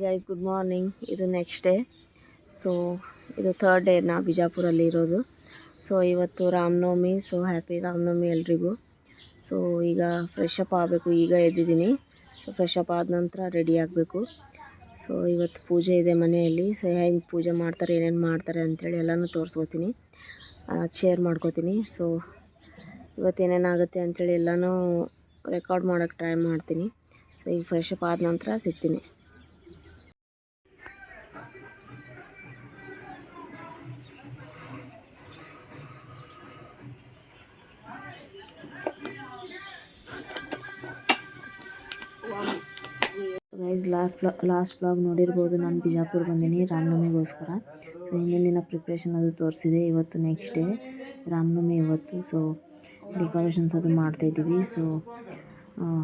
Guys, good morning. ಇದು next day. So ಇದು third day ನಾ ಬಿಜಾಪುರಲ್ಲಿ ಇರೋದು. ಸೊ ಇವತ್ತು ರಾಮನವಮಿ. ಸೊ ಹ್ಯಾಪಿ ರಾಮನವಮಿ ಎಲ್ರಿಗೂ. ಸೊ ಈಗ ಫ್ರೆಶ್ ಅಪ್ ಆಗಬೇಕು. ಈಗ ಎದ್ದಿದ್ದೀನಿ. ಸೊ ಫ್ರೆಶ್ ಅಪ್ ಆದ ನಂತರ ರೆಡಿ ಆಗಬೇಕು. ಸೊ ಇವತ್ತು ಪೂಜೆ ಇದೆ ಮನೆಯಲ್ಲಿ. ಸೊ ಹೆಂಗೆ ಪೂಜೆ ಮಾಡ್ತಾರೆ, ಏನೇನು ಮಾಡ್ತಾರೆ ಅಂಥೇಳಿ ಎಲ್ಲನೂ ತೋರಿಸ್ಕೋತೀನಿ, ಶೇರ್ ಮಾಡ್ಕೋತೀನಿ. ಸೊ ಇವತ್ತು ಏನೇನಾಗುತ್ತೆ ಅಂಥೇಳಿ ಎಲ್ಲನೂ ರೆಕಾರ್ಡ್ ಮಾಡೋಕ್ಕೆ ಟ್ರೈ ಮಾಡ್ತೀನಿ. ಸೊ ಈಗ ಫ್ರೆಶ್ ಅಪ್ ಆದ ನಂತರ ಸಿಗ್ತೀನಿ. ಗೈಸ್, ಲಾಸ್ಟ್ ಬ್ಲಾಗ್ ನೋಡಿರ್ಬೋದು. ನಾನು ಬಿಜಾಪುರ ಬಂದೀನಿ ರಾಮನವಮಿಗೋಸ್ಕರ. ಸೊ ಹಿಂದಿನ ದಿನ ಪ್ರಿಪ್ರೇಷನ್ ಅದು ತೋರಿಸಿದೆ. ಇವತ್ತು ನೆಕ್ಸ್ಟ್ ಡೇ ರಾಮನವಮಿ ಇವತ್ತು. ಸೊ ಡೆಕೋರೇಷನ್ಸ್ ಅದು ಮಾಡ್ತಾಯಿದ್ದೀವಿ. ಸೊ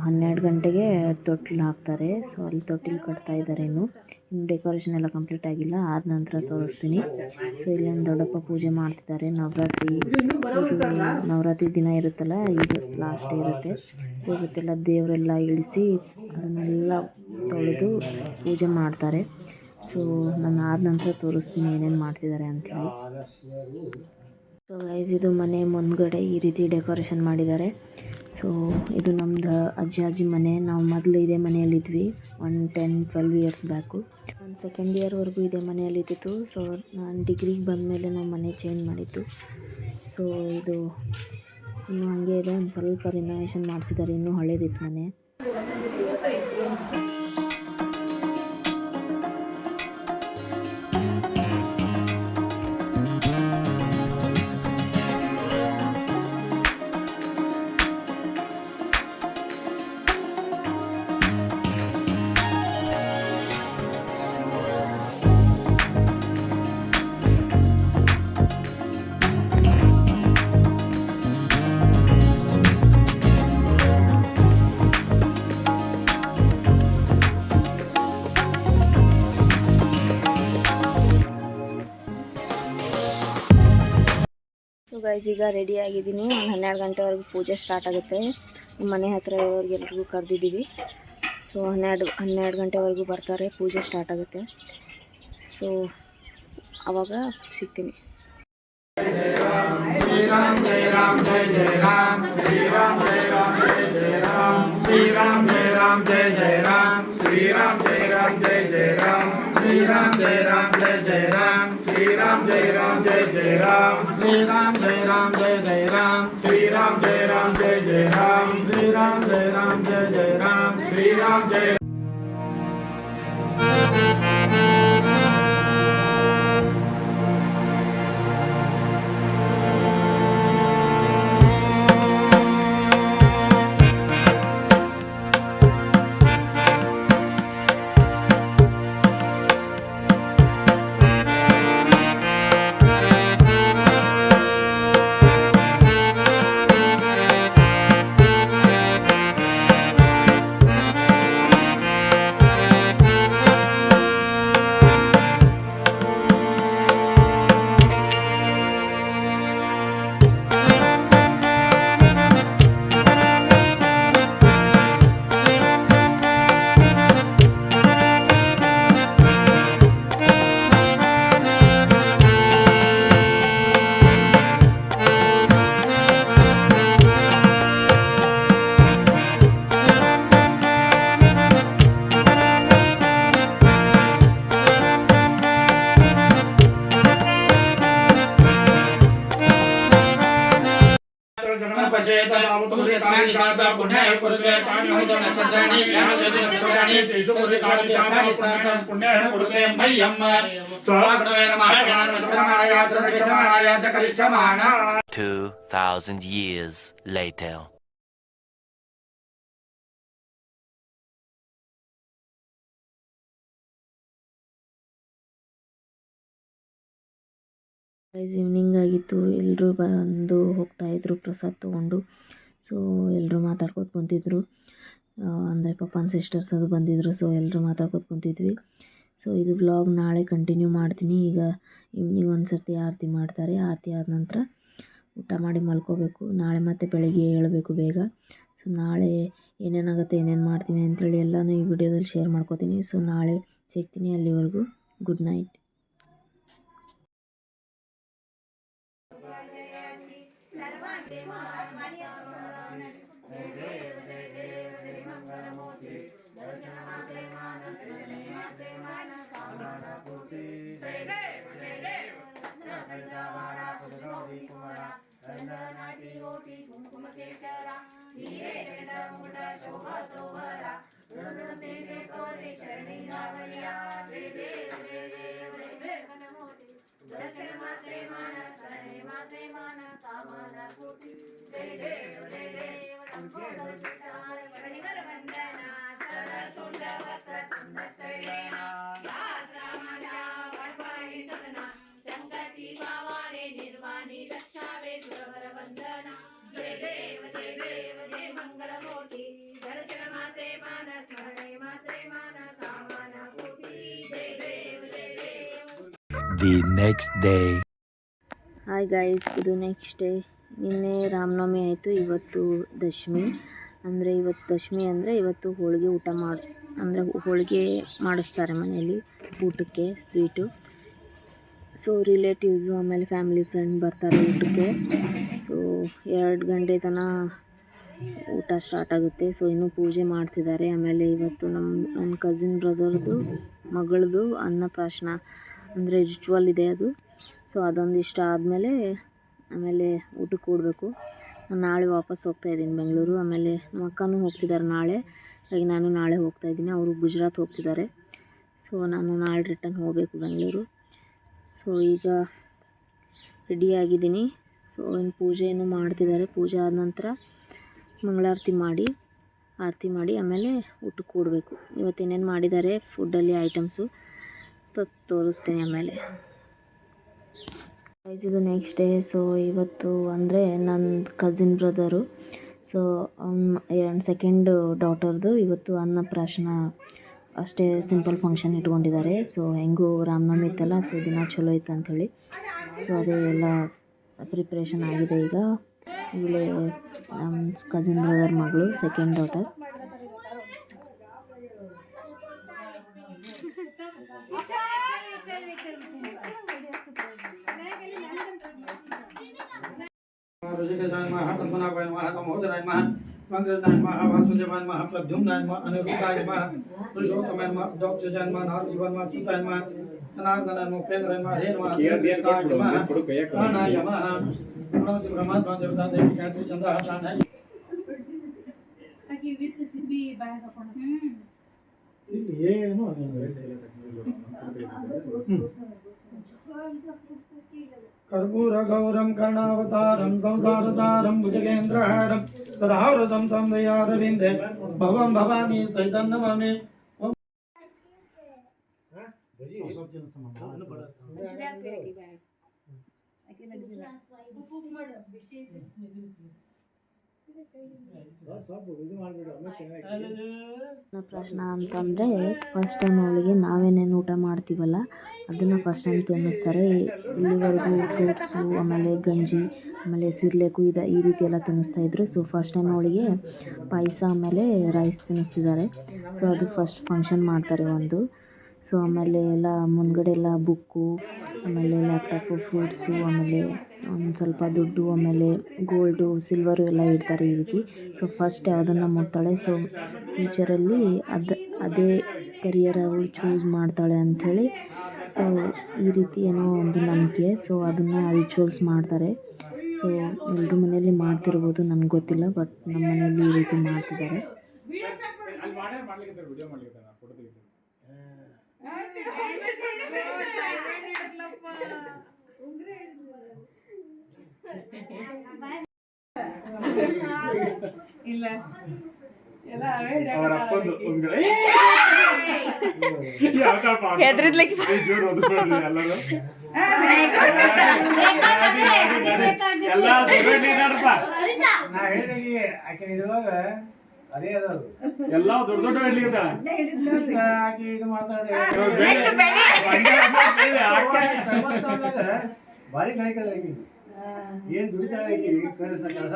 12 ಗಂಟೆಗೆ ತೊಟ್ಟಿಲು ಹಾಕ್ತಾರೆ. ಸೊ ಅಲ್ಲಿ ತೊಟ್ಟಿಲು ಕಟ್ತಾ ಇದ್ದಾರೆ. ಇನ್ನು ಡೆಕೋರೇಷನ್ ಎಲ್ಲ ಕಂಪ್ಲೀಟ್ ಆಗಿಲ್ಲ. ಆದ ನಂತರ ತೋರಿಸ್ತೀನಿ. ಸೊ ಇಲ್ಲಿ ಒಂದು ದೊಡ್ಡಪ್ಪ ಪೂಜೆ ಮಾಡ್ತಿದ್ದಾರೆ. ನವರಾತ್ರಿ ದಿನ ಇರುತ್ತಲ್ಲ, ಇದು ಲಾಸ್ಟ್ ಡೇ ಇರುತ್ತೆ. ಸೊ ಇವತ್ತೆಲ್ಲ ದೇವರೆಲ್ಲ ಇಳಿಸಿ ಅದನ್ನೆಲ್ಲ ತೊಳೆದು ಪೂಜೆ ಮಾಡ್ತಾರೆ. ಸೊ ನಾನು ಆದ ನಂತರ ತೋರಿಸ್ತೀನಿ ಏನೇನು ಮಾಡ್ತಿದ್ದಾರೆ ಅಂಥೇಳಿ. ಸೊ ಗೈಸ್, ಇದು ಮನೆ ಮುಂದ್ಗಡೆ ಈ ರೀತಿ ಡೆಕೋರೇಷನ್ ಮಾಡಿದ್ದಾರೆ. ಸೊ ಇದು ನಮ್ಮದು ಅಜ್ಜಿ ಮನೆ. ನಾವು ಮೊದಲು ಇದೇ ಮನೆಯಲ್ಲಿದ್ವಿ 10-12 ಇಯರ್ಸ್ ಬ್ಯಾಕು. ನಾನು ಸೆಕೆಂಡ್ ಇಯರ್ವರೆಗೂ ಇದೇ ಮನೆಯಲ್ಲಿದ್ದಿತ್ತು. ಸೊ ನಾನು ಡಿಗ್ರಿಗೆ ಬಂದಮೇಲೆ ನಾವು ಮನೆ ಚೇಂಜ್ ಮಾಡಿದ್ದು. ಸೊ ಇದು ಇನ್ನೂ ಹಾಗೆ ಇದೆ. ಒಂದು ಸ್ವಲ್ಪ ರಿನೋವೇಷನ್ ಮಾಡಿಸಿದ್ದಾರೆ. ಇನ್ನೂ ಹಳೇದಿತ್ತು ಮನೆ. ಗೈಸ್, ಈಗ ರೆಡಿ ಆಗಿದ್ದೀನಿ. ಒಂದು 12 ಗಂಟೆವರೆಗೂ ಪೂಜೆ ಸ್ಟಾರ್ಟ್ ಆಗುತ್ತೆ. ಮನೆ ಹತ್ತಿರ ಇರೋರಿಗೆಲ್ರಿಗೂ ಕರೆದಿದ್ದೀವಿ. ಸೊ 12 ಗಂಟೆವರೆಗೂ ಬರ್ತಾರೆ. ಪೂಜೆ ಸ್ಟಾರ್ಟ್ ಆಗುತ್ತೆ. ಸೊ ಆವಾಗ ಸಿಗ್ತೀನಿ. ಶ್ರೀರಾಮ್ ಜಯ ರಾಮ್ ಜಯ ಜಯ ರಾಮ್, ಶ್ರೀರಾಮ್ ಜಯ ರಾಮ್ ಜಯ ಜಯ ರಾಮ್, ಶ್ರೀರಾಮ್ ಜಯ ರಾಮ್ ಜಯ ಜಯ ರಾಮ್, ಶ್ರೀರಾಮ್ ಜಯ ರಾಮ್ ಜಯ ಜಯ ರಾಮ್, ಶ್ರೀರಾಮ್ ಜಯ ರಾಮ್ ಜಯ ಜಯ ರಾಮ್, ಶ್ರೀರಾಮ್ ಜಯ ರಾಮ್ ಜಯ ಜಯ ರಾಮ್, ಶ್ರೀರಾಮ್ ಜಯ ರಾಮ್ ಜಯ ಜಯ ರಾಮ್, ಶ್ರೀರಾಮ್ ಜಯ ರಾಮ್ ಜಯ ಜಯ ರಾಮ್, ಶ್ರೀರಾಮ್ ಜಯ ರಾಮ್ ಜಯ ಜಯ ರಾಮ್, ಶ್ರೀರಾಮ್ ಜಯ. $2,000 years later. ಈವ್ನಿಂಗ್ ಆಗಿತ್ತು. ಎಲ್ಲರೂ ಬಂದು ಹೋಗ್ತಾಯಿದ್ರು ಪ್ರಸಾದ ತೊಗೊಂಡು. ಸೊ ಎಲ್ಲರೂ ಮಾತಾಡ್ಕೊತ ಕುಂತಿದ್ರು. ಅಂದರೆ ಪಪ್ಪನ ಸಿಸ್ಟರ್ಸ್ ಅದು ಬಂದಿದ್ದರು. ಸೊ ಎಲ್ಲರೂ ಮಾತಾಡ್ಕೊತ ಕುಂತಿದ್ವಿ. ಸೊ ಇದು ವ್ಲಾಗ್ ನಾಳೆ ಕಂಟಿನ್ಯೂ ಮಾಡ್ತೀನಿ. ಈಗ ಈವ್ನಿಂಗ್ ಒಂದು ಸರ್ತಿ ಆರತಿ ಮಾಡ್ತಾರೆ. ಆರತಿ ಆದ ನಂತರ ಊಟ ಮಾಡಿ ಮಲ್ಕೋಬೇಕು. ನಾಳೆ ಮತ್ತೆ ಬೆಳಗ್ಗೆ ಏಳಬೇಕು ಬೇಗ. ಸೊ ನಾಳೆ ಏನೇನಾಗುತ್ತೆ, ಏನೇನು ಮಾಡ್ತೀನಿ ಅಂಥೇಳಿ ಎಲ್ಲನೂ ಈ ವಿಡಿಯೋದಲ್ಲಿ ಶೇರ್ ಮಾಡ್ಕೋತೀನಿ. ಸೊ ನಾಳೆ ಸಿಗ್ತೀನಿ. ಅಲ್ಲಿವರೆಗೂ good night. The next day. Hi guys, ಇದು ನೆಕ್ಸ್ಟ್ ಡೇ. ನಿನ್ನೆ ರಾಮನವಮಿ ಆಯಿತು, ಇವತ್ತು ದಶಮಿ. ಇವತ್ತು ಹೋಳಿಗೆ ಊಟ ಹೋಳಿಗೆ ಮಾಡಿಸ್ತಾರೆ ಮನೆಯಲ್ಲಿ ಊಟಕ್ಕೆ, ಸ್ವೀಟು. ಸೊ ರಿಲೇಟಿವ್ಸು ಆಮೇಲೆ ಫ್ಯಾಮಿಲಿ ಫ್ರೆಂಡ್ ಬರ್ತಾರೆ ಊಟಕ್ಕೆ. ಸೊ 2 ಗಂಟೆ ತನಕ ಊಟ ಸ್ಟಾರ್ಟ್ ಆಗುತ್ತೆ. ಸೊ ಇನ್ನೂ ಪೂಜೆ ಮಾಡ್ತಿದ್ದಾರೆ. ಆಮೇಲೆ ಇವತ್ತು ನನ್ನ ಕಸಿನ್ ಬ್ರದರ್ದು ಮಗಳದು ಅನ್ನಪ್ರಾಶನ ರಿಚುವಲ್ ಇದೆ ಅದು. ಸೊ ಅದೊಂದಿಷ್ಟ ಆದಮೇಲೆ ಆಮೇಲೆ ಊಟಕ್ಕೆ ಕೂಡಬೇಕು. ನಾನು ನಾಳೆ ವಾಪಸ್ ಹೋಗ್ತಾಯಿದ್ದೀನಿ ಬೆಂಗಳೂರು. ಆಮೇಲೆ ನಮ್ಮ ಅಕ್ಕನೂ ಹೋಗ್ತಿದ್ದಾರೆ ನಾಳೆ, ಹಾಗೆ ನಾನು ನಾಳೆ ಹೋಗ್ತಾಯಿದ್ದೀನಿ. ಅವರು ಗುಜರಾತ್ ಹೋಗ್ತಿದ್ದಾರೆ. ಸೊ ನಾನು ನಾಳೆ ರಿಟರ್ನ್ ಹೋಗಬೇಕು ಬೆಂಗಳೂರು. ಸೊ ಈಗ ರೆಡಿಯಾಗಿದ್ದೀನಿ. ಸೊ ಇನ್ನು ಪೂಜೆಯನ್ನು ಮಾಡ್ತಿದ್ದಾರೆ. ಪೂಜೆ ಆದ ನಂತರ ಮಂಗಳಾರತಿ ಮಾಡಿ ಆಮೇಲೆ ಊಟಕ್ಕೆ ಕೂಡಬೇಕು. ಇವತ್ತೇನೇನು ಮಾಡಿದ್ದಾರೆ ಫುಡ್ಡಲ್ಲಿ ಐಟಮ್ಸು ತೋರಿಸ್ತೀನಿ ಆಮೇಲೆ. ಇದು ನೆಕ್ಸ್ಟ್ ಡೇ. ಸೊ ಇವತ್ತು ಅಂದರೆ ನನ್ನ ಕಸಿನ್ ಬ್ರದರು, ಸೊ ಸೆಕೆಂಡ್ ಡಾಟರ್ದು ಇವತ್ತು ಅನ್ನಪ್ರಾಶನ ಅಷ್ಟೇ ಸಿಂಪಲ್ ಫಂಕ್ಷನ್ ಇಟ್ಕೊಂಡಿದ್ದಾರೆ. ಸೊ ಹೆಂಗೂ ರಾಮನವಮಿ ಇತ್ತಲ್ಲ, 10 ದಿನ ಚಲೋ ಇತ್ತು ಅಂಥೇಳಿ. ಸೊ ಅದೇ ಎಲ್ಲ ಪ್ರಿಪ್ರೇಷನ್ ಆಗಿದೆ. ಈಗ ಇವಳೇ ನಮ್ಮ ಕಸಿನ್ ಬ್ರದರ್ ಮಗಳು, ಸೆಕೆಂಡ್ ಡಾಟರ್. ऋषिकेशाय नमः, पद्मनाभाय नमः, दामोदराय नमः, संकृष्णाय नमः, वासुदेवाय नमः, प्रद्युम्नाय नमः, अनिरुद्धाय नमः, पुरुषोत्तमाय नमः, दोक्षजाय नमः, नारसिंहाय नमः, अच्युताय नमः, जनार्दनाय नमः, उपेन्द्राय नमः, हे नमः, कृष्णाय नमः, प्राणाय नमः, प्रणवसि ब्रह्मात्मा देवता देवी गायत्री छन्दः प्राणाय ताकि विथ सिबी बाय हाकोಣ ಏನು कर्पूर गौरम कर्णावतारम संसारतारम भुजगेन्द्रहारम तदावृतं तं दयारविन्दे भवं भवानी सहितं नमामि. ಅನ್ನಪ್ರಾಶನ ಅಂತಂದರೆ ಫಸ್ಟ್ ಟೈಮ್ ಅವಳಿಗೆ ನಾವೇನೇನು ಊಟ ಮಾಡ್ತೀವಲ್ಲ ಅದನ್ನು ಫಸ್ಟ್ ಟೈಮ್ ತಿನ್ನಿಸ್ತಾರೆ. ಇಲ್ಲಿವರೆಗೂ ಫ್ರೂಟ್ಸು, ಆಮೇಲೆ ಗಂಜಿ, ಆಮೇಲೆ ಸಿರ್ಲೇಕು ಈ ರೀತಿ ಎಲ್ಲ ತಿನ್ನಿಸ್ತಾಯಿದ್ರು. ಸೊ ಫಸ್ಟ್ ಟೈಮ್ ಅವಳಿಗೆ ಪಾಯಸ ಆಮೇಲೆ ರೈಸ್ ತಿನ್ನಿಸ್ತಿದ್ದಾರೆ. ಸೊ ಅದು ಫಸ್ಟ್ ಫಂಕ್ಷನ್ ಮಾಡ್ತಾರೆ ಒಂದು. ಸೊ ಆಮೇಲೆ ಎಲ್ಲ ಮುಂದ್ಗಡೆ ಎಲ್ಲ ಬುಕ್ಕು, ಆಮೇಲೆ ಲ್ಯಾಪ್ಟಾಪು, ಫ್ರೂಟ್ಸು, ಆಮೇಲೆ ಒಂದು ಸ್ವಲ್ಪ ದುಡ್ಡು, ಆಮೇಲೆ ಗೋಲ್ಡು, ಸಿಲ್ವರು ಎಲ್ಲ ಇಡ್ತಾರೆ ಈ ರೀತಿ. ಸೊ ಫಸ್ಟ್ ಯಾವುದನ್ನು ಮುಟ್ತಾಳೆ, ಸೊ ಫ್ಯೂಚರಲ್ಲಿ ಅದೇ ಕರಿಯರ್ ಅವಳು ಚೂಸ್ ಮಾಡ್ತಾಳೆ ಅಂಥೇಳಿ. ಸೊ ಈ ರೀತಿ ಏನೋ ಒಂದು ನಂಬಿಕೆ. ಸೊ ಅದನ್ನು ರಿಚುವಲ್ಸ್ ಮಾಡ್ತಾರೆ. ಸೊ ಎಲ್ಲರ ಮನೆಯಲ್ಲಿ ಮಾಡ್ತಿರ್ಬೋದು, ನನಗೆ ಗೊತ್ತಿಲ್ಲ, ಬಟ್ ನಮ್ಮ ಮನೆಯಲ್ಲಿ ಈ ರೀತಿ ಮಾಡ್ತಿದ್ದಾರೆ. ಇಲ್ಲ ಎಲ್ಲ ಹೆದ್ರಿದ್ಲಿಕ್ಕೆ ಎಲ್ಲ ದೊಡ್ಡ ದೊಡ್ಡ ಇದು ಮಾತಾಡಿ ಭಾರಿ ಕಳಿಕದ್ರಿ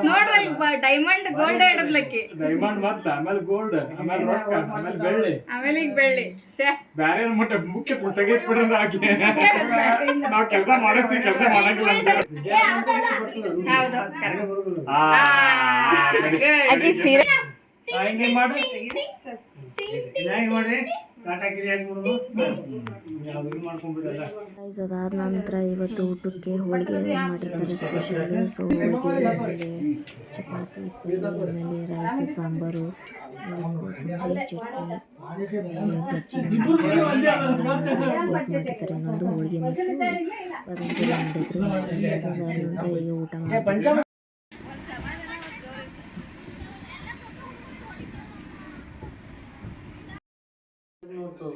ನೋಡ್ರಿ ಡೈಮಂಡ್ ಗೋಲ್ಡ್ ಇಡದ್ಲಕ್ಕಿ ಡೈಮಂಡ್ ಮತ್ತ ಆಮೇಲೆ ಗೋಲ್ಡ್ ಆಮೇಲೆ ರೊಕ್ಕ ಆಮೇಲೆ ಬೆಳ್ಳಿ ಆಮೇಲೆ ಈಗ ಬೆಳ್ಳಿ ಬ್ಯಾರೆ ಮುಖ್ಯ ತೆಗೆದ್ ಬಿಡ್ರಿ ಆಕಿ ನಾವ್ ಕೆಲಸ ಮಾಡಿಸ್ತೀವಿ ಕೆಲಸ ಮಾಡಂಗಿಲ್ಲ ಅಂತ ಹೌದು ಆಕಿ ಸೀರೆ ಹಿಂಗೆ ಮಾಡಿ ಗೈಸ್ ಅದಾದ ನಂತರ ಇವತ್ತು ಊಟಕ್ಕೆ ಹೋಳಿಗೆ ಮಾಡಿರ್ತಾರೆ ಸ್ಪೆಷಲ್. ಸೊ ಹೋಳಿಗೆ ಆಮೇಲೆ ಚಪಾತಿ ಪಲ್ಯ ಆಮೇಲೆ ರೈಸ್ ಸಾಂಬಾರು ಕೋಸಂಬರಿ ಚಟ್ನಿ ಬಜ್ಜಿ ಮಾಡಿರ್ತಾರೆ. ಇನ್ನೊಂದು ಹೋಳಿಗೆ ಮಿಕ್ಸ್ ಅದೊಂದು ಮಾಡಿದ್ರು. ಅದಾದ ನಂತರ ಈಗ ಊಟ ಮಾಡ್ತಾರೆ. ನೋಡ್ಕೋ